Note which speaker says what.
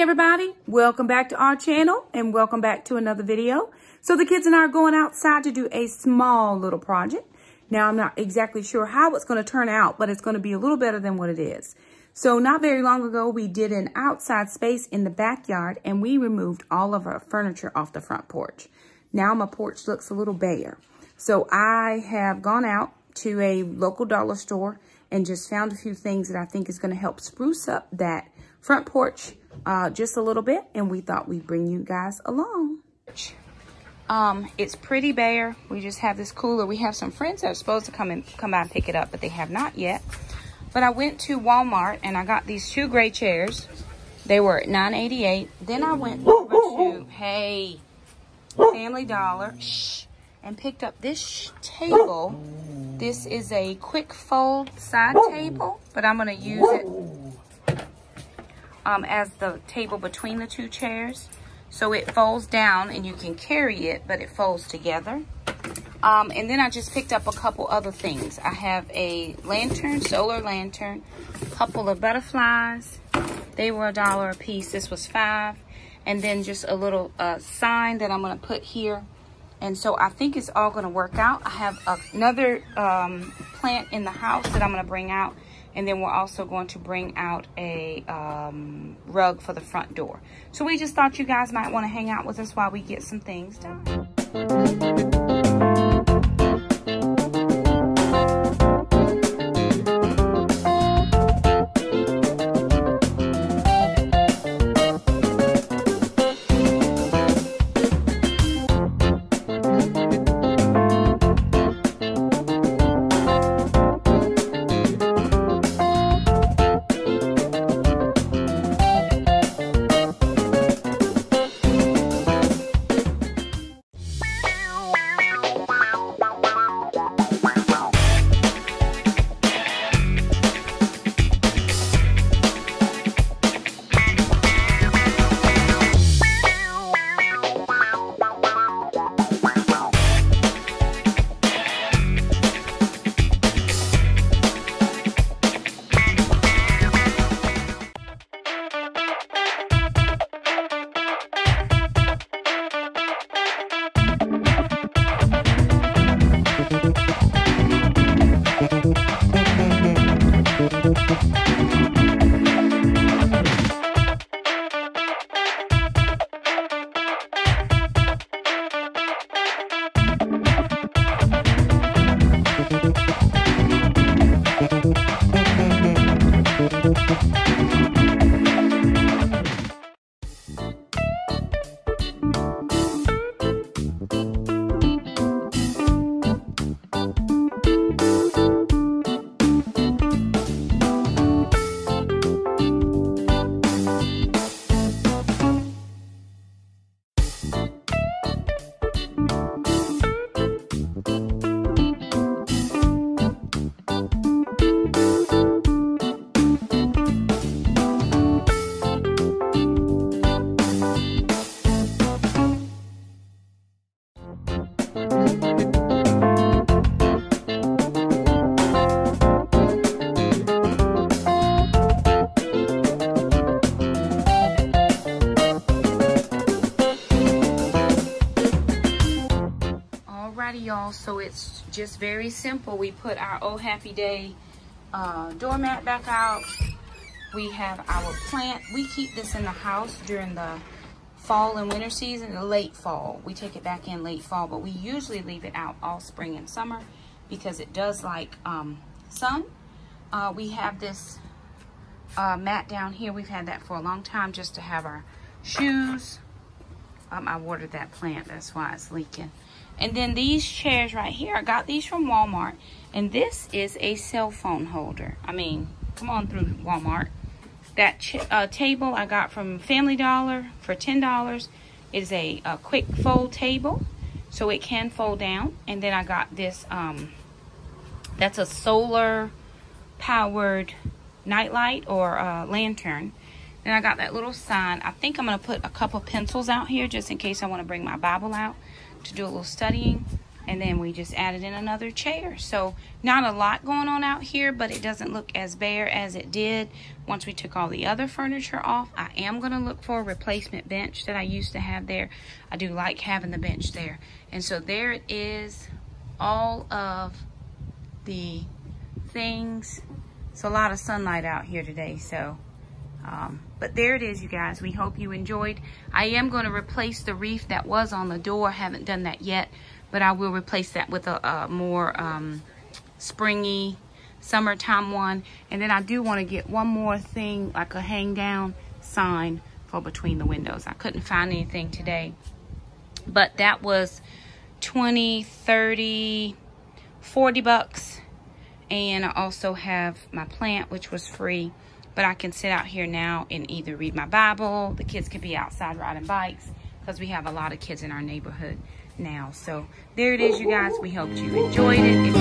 Speaker 1: everybody, welcome back to our channel and welcome back to another video. So the kids and I are going outside to do a small little project. Now I'm not exactly sure how it's going to turn out, but it's going to be a little better than what it is. So not very long ago, we did an outside space in the backyard and we removed all of our furniture off the front porch. Now my porch looks a little bare. So I have gone out to a local dollar store and just found a few things that I think is going to help spruce up that front porch just a little bit, and we thought we'd bring you guys along. It's pretty bare. We just have this cooler. We have some friends that are supposed to come by and pick it up, but they have not yet. But I went to Walmart and I got these 2 gray chairs. They were at $9.88. Then I went over to Family Dollar and picked up this table. This is a quick fold side table, but I'm going to use it as the table between the 2 chairs. So it folds down and you can carry it, but it folds together. And then I just picked up a couple other things. I have a lantern, solar lantern, a couple of butterflies. They were $1 a piece. This was $5. And then just a little sign that I'm going to put here. And so I think it's all going to work out. I have another plant in the house that I'm going to bring out. And then we're also going to bring out a rug for the front door. So we just thought you guys might want to hang out with us while we get some things done. Y'all, so it's just very simple. We put our Oh Happy Day doormat back out. We have our plant. We keep this in the house during the fall and winter season, the late fall. We take it back in late fall, but we usually leave it out all spring and summer because it does like sun. We have this mat down here. We've had that for a long time just to have our shoes. I watered that plant, that's why it's leaking. And then these chairs right here, I got these from Walmart. And this is a cell phone holder. I mean, come on through Walmart. That table I got from Family Dollar for $10. It is a quick fold table, so it can fold down. And then I got this, that's a solar powered nightlight or lantern. Then I got that little sign. I think I'm going to put a couple pencils out here just in case I want to bring my Bible out to do a little studying. And then we just added in another chair. So not a lot going on out here, but it doesn't look as bare as it did once we took all the other furniture off. I am going to look for a replacement bench that I used to have there. I do like having the bench there. And so there it is, all of the things. It's a lot of sunlight out here today, so but there it is, you guys. We hope you enjoyed. I am going to replace the wreath that was on the door. Haven't done that yet, but I will replace that with a more springy summertime one. And then I do want to get one more thing, like a hang down sign for between the windows. I couldn't find anything today, but that was 20, 30, 40 bucks. And I also have my plant, which was free. But I can sit out here now and either read my Bible. The kids can be outside riding bikes because we have a lot of kids in our neighborhood now. So there it is, you guys. We hope you enjoyed it. If